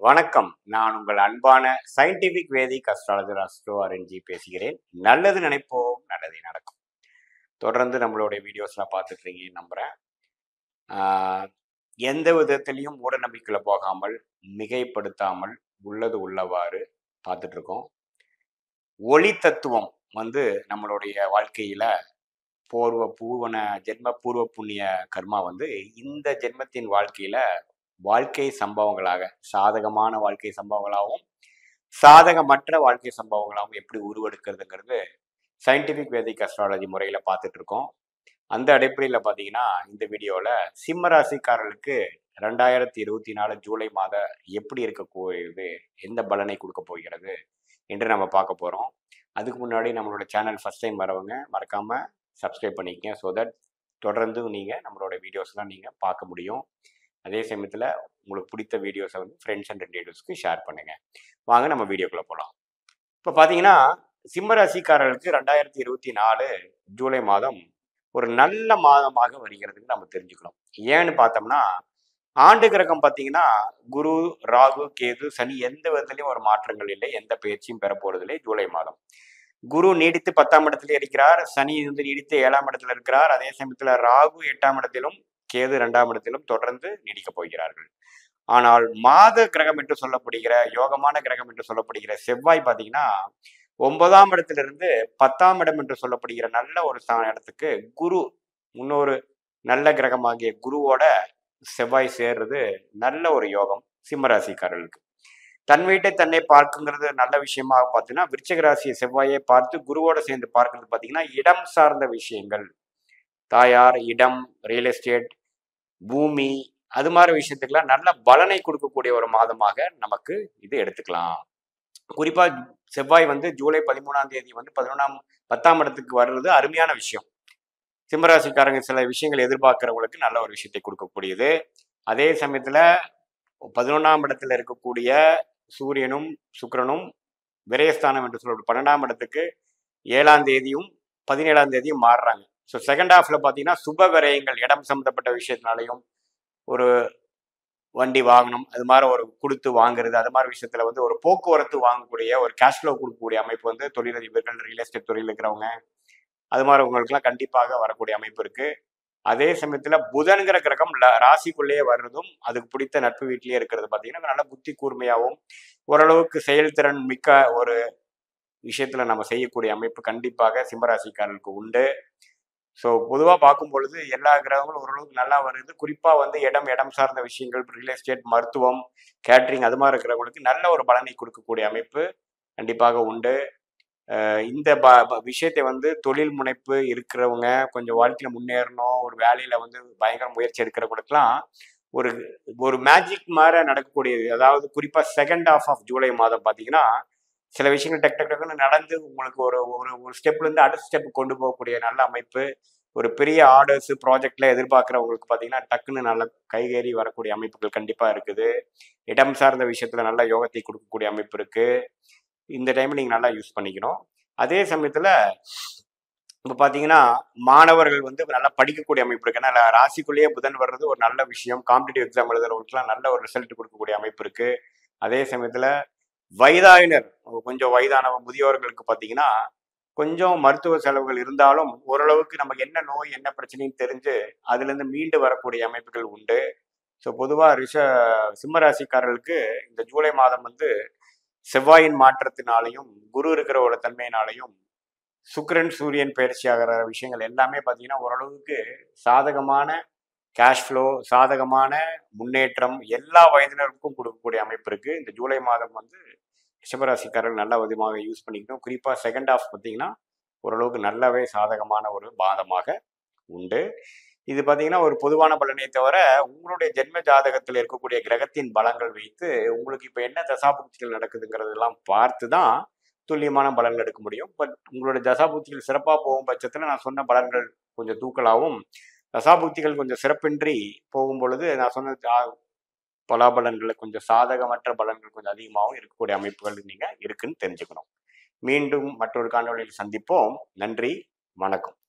வணக்கம். நான் உங்கள் அன்பான சயின்டிபிக் வேதிக் அஸ்ட்ராலஜர் அஸ்ட்ரோ ஆர்என்ஜி பேசுகிறேன். நல்லது நினைப்போம், நல்லதே நடக்கும். தொடர்ந்து நம்மளுடைய வீடியோஸ்லாம் பார்த்துட்டு இருக்கீங்கன்னு நம்புறேன். ஆஹ் எந்த விதத்திலையும் மூட நம்பிக்கையில போகாமல், மிகைப்படுத்தாமல், உள்ளது உள்ளவாறு பார்த்துட்டு இருக்கோம். ஒளி தத்துவம் வந்து நம்மளுடைய வாழ்க்கையில பூவன ஜென்ம பூர்வ புண்ணிய கர்மா வந்து இந்த ஜென்மத்தின் வாழ்க்கையில வாழ்க்கை சம்பவங்களாக சாதகமான வாழ்க்கை சம்பவங்களாகவும் சாதகமற்ற வாழ்க்கை சம்பவங்களாகவும் எப்படி உருவெடுக்கிறதுங்கிறது சயின்டிபிக் வேதிக் அஸ்ட்ராலஜி முறையில் பார்த்துட்டு இருக்கோம். அந்த அடிப்படையில் பார்த்தீங்கன்னா இந்த வீடியோவில் சிம்ம ராசிக்காரர்களுக்கு 2024 ஜூலை மாதம் எப்படி இருக்க போகிறது, எந்த பலனை கொடுக்க போகிறது என்று நம்ம பார்க்க போகிறோம். அதுக்கு முன்னாடி நம்மளோட சேனல் ஃபஸ்ட் டைம் வரவங்க மறக்காமல் சப்ஸ்கிரைப் பண்ணிக்கங்க. ஸோ தட் தொடர்ந்து நீங்கள் நம்மளோட வீடியோஸ்லாம் நீங்கள் பார்க்க முடியும். அதே சமயத்தில் உங்களுக்கு பிடித்த வீடியோஸை வந்து ஃப்ரெண்ட்ஸ் அண்ட் ரிலேட்டிவ்ஸ்க்கு ஷேர் பண்ணுங்கள். வாங்க நம்ம வீடியோக்குள்ளே போகலாம். இப்போ பார்த்தீங்கன்னா சிம்ம ராசிக்காரர்களுக்கு 2024 ஜூலை மாதம் ஒரு நல்ல மாதமாக வருகிறதுன்னு நம்ம தெரிஞ்சுக்கணும். ஏன்னு பார்த்தோம்னா ஆண்டு கிரகம் பார்த்தீங்கன்னா குரு, ராகு, கேது, சனி எந்த விதத்துலையும் ஒரு மாற்றங்கள் இல்லை, எந்த பயிற்சியும் பெற போறதில்லை. ஜூலை மாதம் குரு நீடித்து 10ஆம் இடத்துல இருக்கிறார், சனி வந்து நீடித்து 7ஆம் இடத்துல இருக்கிறார். அதே சமயத்தில் ராகு 8ஆம் இடத்திலும் கேது 2ஆம் இடத்திலும் தொடர்ந்து நீடிக்கப் போகிறார்கள். ஆனால் மாத கிரகம் என்று சொல்லப்படுகிற யோகமான கிரகம் என்று சொல்லப்படுகிற செவ்வாய் பார்த்தீங்கன்னா 9ஆம் இடத்திலிருந்து 10ஆம் இடம் என்று சொல்லப்படுகிற நல்ல ஒரு இடத்துக்கு குரு, முன்னொரு நல்ல கிரகமாகிய குருவோட செவ்வாய் சேர்றது நல்ல ஒரு யோகம் சிம்மராசிக்காரர்களுக்கு. தன் வீட்டை தன்னை பார்க்குங்கிறது நல்ல விஷயமா பார்த்தீங்கன்னா விருச்சிக ராசியை செவ்வாயை பார்த்து குருவோட சேர்ந்து பார்க்கறது பார்த்தீங்கன்னா இடம் சார்ந்த விஷயங்கள், தாயார், இடம், ரியல் எஸ்டேட், பூமி, அது மாதிரி விஷயத்துக்கெல்லாம் நல்ல பலனை கொடுக்கக்கூடிய ஒரு மாதமாக நமக்கு இது எடுத்துக்கலாம். குறிப்பா செவ்வாய் வந்து ஜூலை 13ஆம் தேதி வந்து 10ஆம் இடத்துக்கு வர்றது அருமையான விஷயம். சிம்மராசிக்காரங்க சில விஷயங்கள் எதிர்பார்க்கிறவங்களுக்கு நல்ல ஒரு விஷயத்தை கொடுக்கக்கூடியது. அதே சமயத்துல 11ஆம் இடத்துல இருக்கக்கூடிய சூரியனும் சுக்கிரனும் விரயஸ்தானம் என்று சொல்ற 12ஆம் இடத்துக்கு 7ஆம் தேதியும் 17ஆம் தேதியும் மாறுறாங்க. ஸோ செகண்ட் ஹாஃப்ல பார்த்தீங்கன்னா சுப விரயங்கள், இடம் சம்மந்தப்பட்ட விஷயத்தினாலையும், ஒரு வண்டி வாங்கணும், அது மாதிரி ஒரு கொடுத்து வாங்குறது, அது மாதிரி விஷயத்துல வந்து ஒரு போக்குவரத்து வாங்கக்கூடிய ஒரு கேஷ் ஃப்ளோ கொடுக்கக்கூடிய அமைப்பு வந்து தொழிலதிபர்கள், ரியல் எஸ்டேட் தொழில் இருக்கிறவங்க, அது மாதிரி உங்களுக்குலாம் கண்டிப்பாக வரக்கூடிய அமைப்பு இருக்கு. அதே சமயத்துல புதன்கிற கிரகம் ராசிக்குள்ளேயே வர்றதும் அதுக்கு பிடித்த நட்பு வீட்டிலேயே இருக்கிறது பார்த்தீங்கன்னா நல்ல புத்தி கூர்மையாகவும் ஓரளவுக்கு செயல்திறன் மிக்க ஒரு விஷயத்துல நம்ம செய்யக்கூடிய அமைப்பு கண்டிப்பாக சிம்மராசிக்காரர்களுக்கு உண்டு. ஸோ பொதுவாக பார்க்கும் பொழுது எல்லா கிரகங்களும் ஓரளவுக்கு நல்லா வருது. குறிப்பாக வந்து இடம் சார்ந்த விஷயங்கள், ரியல் எஸ்டேட், மருத்துவம், கேட்ரிங், அது மாதிரி இருக்கிறவங்களுக்கு நல்ல ஒரு பலனை கொடுக்கக்கூடிய அமைப்பு கண்டிப்பாக உண்டு. இந்த விஷயத்தை வந்து தொழில் முனைப்பு இருக்கிறவங்க, கொஞ்சம் வாழ்க்கையில் முன்னேறணும், ஒரு வேலையில் வந்து பயங்கர முயற்சி எடுக்கிறவங்களுக்குலாம் ஒரு ஒரு மேஜிக் மாதிரி நடக்கக்கூடியது. அதாவது குறிப்பாக செகண்ட் ஹாஃப் ஆஃப் ஜூலை மாதம் பார்த்தீங்கன்னா சில விஷயங்கள் டக் டக் டக்குன்னு நடந்து உங்களுக்கு ஒரு ஒரு ஒரு ஸ்டெப்லேருந்து அடுத்த ஸ்டெப் கொண்டு போகக்கூடிய நல்ல அமைப்பு. ஒரு பெரிய ஆர்டர்ஸ் ப்ராஜெக்ட்ல எதிர்பார்க்குறவங்களுக்கு பார்த்தீங்கன்னா டக்குன்னு நல்ல கைகேறி வரக்கூடிய அமைப்புகள் கண்டிப்பாக இருக்குது. இடம் சார்ந்த விஷயத்துல நல்ல யோகத்தை கொடுக்கக்கூடிய அமைப்பு இருக்கு. இந்த டைம் நீங்கள் நல்லா யூஸ் பண்ணிக்கணும். அதே சமயத்தில் இப்போ பார்த்தீங்கன்னா மாணவர்கள் வந்து நல்லா படிக்கக்கூடிய அமைப்பு இருக்கு. ஏன்னா ராசிக்குள்ளேயே புதன் வர்றது ஒரு நல்ல விஷயம். காம்படிட்டிவ் எக்ஸாம் எழுதுறவங்களுக்குலாம் நல்ல ஒரு ரிசல்ட் கொடுக்கக்கூடிய அமைப்பு இருக்கு. அதே சமயத்தில் வயதாயினர், கொஞ்சம் வயதான முதியோர்களுக்கு பார்த்தீங்கன்னா கொஞ்சம் மருத்துவ செலவுகள் இருந்தாலும் ஓரளவுக்கு நமக்கு என்ன நோய் என்ன பிரச்சனைன்னு தெரிஞ்சு அதுலேருந்து மீண்டு வரக்கூடிய அமைப்புகள் உண்டு. ஸோ பொதுவாக சிம்மராசிக்காரர்களுக்கு இந்த ஜூலை மாதம் வந்து செவ்வாயின் மாற்றத்தினாலையும் குரு இருக்கிற ஒரு தன்மையினாலையும் சுக்கிரன் சூரியன் பயிற்சி ஆகிற விஷயங்கள் எல்லாமே பார்த்தீங்கன்னா ஓரளவுக்கு சாதகமான கேஷ் ஃப்ளோ, சாதகமான முன்னேற்றம் எல்லா வயதினருக்கும் கொடுக்கக்கூடிய அமைப்பு இருக்கு. இந்த ஜூலை மாதம் வந்து ரிஷபராசிக்காரர்கள் நல்ல விதமாக யூஸ் பண்ணிக்கணும். குறிப்பாக செகண்ட் ஹாஃப் பார்த்தீங்கன்னா ஓரளவுக்கு நல்லாவே சாதகமான ஒரு பாதமாக உண்டு. இது பார்த்தீங்கன்னா ஒரு பொதுவான பலனை தவிர உங்களுடைய ஜென்ம ஜாதகத்தில் இருக்கக்கூடிய கிரகத்தின் பலங்கள் வைத்து உங்களுக்கு இப்போ என்ன தசாபுக்திகள் நடக்குதுங்கிறதெல்லாம் பார்த்து தான் துல்லியமான பலன்கள் எடுக்க முடியும். பட் உங்களுடைய தசாபுக்திகள் சிறப்பாக போகும் பட்சத்தில் நான் சொன்ன பலன்கள் கொஞ்சம் தூக்கலாகவும், தசாபுக்திகள் கொஞ்சம் சிறப்பின்றி போகும் பொழுது நான் சொன்ன பலாபலன்களை கொஞ்சம் சாதகமற்ற பலன்கள் கொஞ்சம் அதிகமாகவும் இருக்கக்கூடிய அமைப்புகள் நீங்கள் இருக்குன்னு தெரிஞ்சுக்கணும். மீண்டும் மற்றொரு காணொளியில் சந்திப்போம். நன்றி, வணக்கம்.